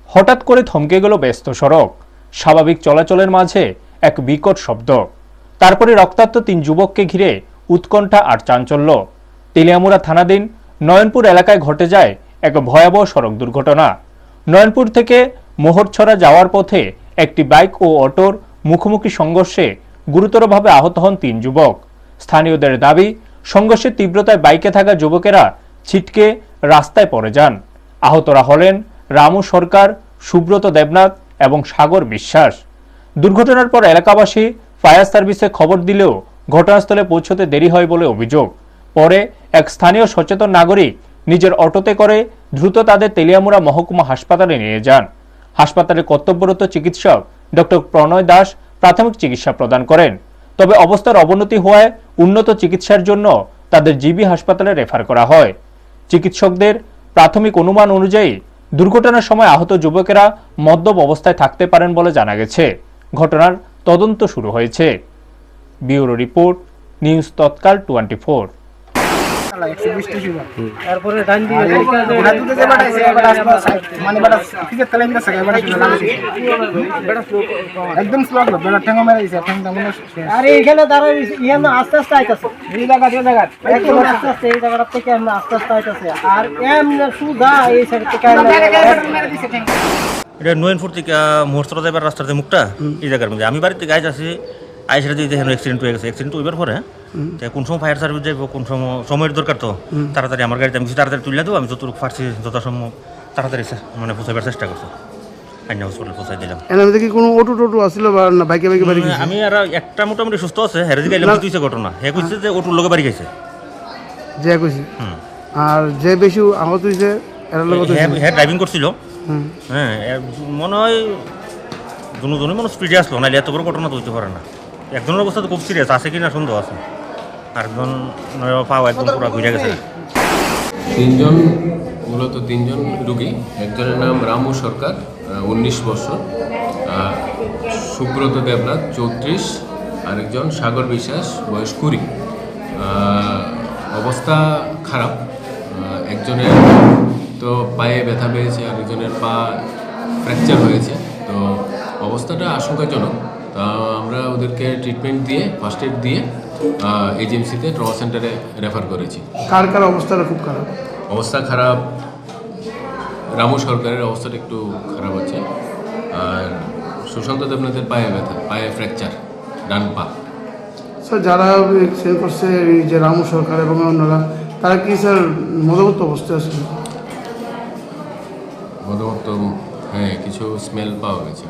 হঠাৎ করে থমকে গেল ব্যস্ত সড়ক। স্বাভাবিক চলাচলের মাঝে এক বিকট শব্দ। তারপরে রক্তাক্ত 3 যুবককে ঘিরে উৎকণ্ঠা আর চাঞ্চল্য। তেলিয়ামুড়া থানাধীন নয়নপুর এলাকায় ঘটে যায় এক ভয়াবহ সড়ক দুর্ঘটনা। নয়নপুর থেকে মোহরছড়া যাওয়ার পথে একটি বাইক ও অটোর মুখোমুখি সংঘর্ষে গুরুতরভাবে আহত হন 3 যুবক। স্থানীয়দের দাবি, সংঘর্ষের তীব্রতায় বাইকে থাকা যুবকেরা ছিটকে রাস্তায় পড়ে যান। আহতরা হলেন রামু সরকার, সুব্রত দেবনাথ এবং সাগর বিশ্বাস। দুর্ঘটনার পর এলাকাবাসী ফায়ার সার্ভিসে খবর দিলেও ঘটনাস্থলে পৌঁছতে দেরি হয় বলে অভিযোগ। পরে এক স্থানীয় সচেতন নাগরিক নিজের অটোতে করে দ্রুত তাদের তেলিয়ামুড়া মহকুমা হাসপাতালে নিয়ে যান। হাসপাতালে কর্তব্যরত চিকিৎসক ডক্টর প্রণয় দাস প্রাথমিক চিকিৎসা প্রদান করেন। তবে অবস্থার অবনতি হওয়ায় উন্নত চিকিৎসার জন্য তাদের জিবি হাসপাতালে রেফার করা হয়। চিকিৎসকদের প্রাথমিক অনুমান অনুযায়ী দুর্ঘটনার সময় আহত যুবকেরা মদ্যপ অবস্থায় থাকতে পারেন বলে জানা গেছে। ঘটনার তদন্ত শুরু হয়েছে। ব্যুরো রিপোর্ট, নিউজ তৎকাল 24। তারপরে ডান দিয়ে একদম স্লো হলো বেলা ঠ্যাঙ্গা মেরে দিয়েছে ঠ্যাঙ্গা মনে আরে এখানে দাঁড়াই এখানে আস্তে আস্তে আইতাছে এই জায়গা একদম আস্তে আস্তে এই জায়গাটা থেকে আমরা আস্তে আস্তে আইতাছে আর এমনি সুদা এই সাইড থেকে এটা নয়নপুর থেকে মোহরছড়া যাবার রাস্তাতে মুখটা এই জায়গার মধ্যে আমি বাড়িতে গাছ আছি আইসা দিয়ে দেখেন অ্যাক্সিডেন্ট হয়ে গেছে। অ্যাক্সিডেন্ট হইবার পরে কোন সময় ফায়ার সার্ভিস যাইব, কোন সময়ের দরকার তো তাড়াতাড়ি আমার গাড়িতে আমি কিছু তাড়াতাড়ি তুলে দেবো। আমি যতটুকু পারছি যথাসম্ভব তাড়াতাড়ি মানে পৌঁছাবার চেষ্টা করছি। আইনা হসপিটাল পৌঁছাই দিলাম। এর কি কোনো অটো টোটো আসছিল বা না বাইকে বাইকে বাড়ি গেছে? আমি আর একটা মোটামুটি সুস্থ আছে, হেরেজি গাইলে তুইছে ঘটনা হে কইছে যে অটোর লোকে বাড়ি গেছে যে কইছি। আর যে বেশি আহত হইছে এর লোক তো হে ড্রাইভিং করছিল। হ্যাঁ মনে হয় দুজনই মনে স্পিডে আসলো, নাহলে এত বড় ঘটনা তো হইতে পারে না। একজনের অবস্থা তো খুব সিরিয়াস আছে কিনা সন্দেহ আছে, আরেকজন পাওয়া একদম পুরো ঘুরে গেছে। মূলত তিনজন রুগী। একজনের নাম রামু সরকার 19 বছর, সুব্রত দেবনাথ 34, আরেকজন সাগর বিশ্বাস বয়স 20। অবস্থা খারাপ। একজনের তো পায়ে ব্যথা পেয়েছে, আরেকজনের পা ফ্র্যাকচার হয়েছে। তো অবস্থাটা আশঙ্কাজনক। তা আমরা ওদেরকে ট্রিটমেন্ট দিয়ে ফার্স্ট এড দিয়ে এজেন্সিতে ট্রমা সেন্টারে রেফার করেছি। কার কার অবস্থাটা খুব খারাপ? অবস্থা খারাপ, রামু সরকারের অবস্থাটা একটু খারাপ আছে। আর সুশান্ত দেবনাথের পায়ে ব্যথা, পায়ে ফ্র্যাকচার, ডান পা। স্যার যারা এক্সিডেন্ট করছে এই যে রামু সরকার এবং অন্যরা, তারা কি স্যার মদমত্ত অবস্থায় আছে? মদমত্ত, হ্যাঁ, কিছু স্মেল পাওয়া গেছে।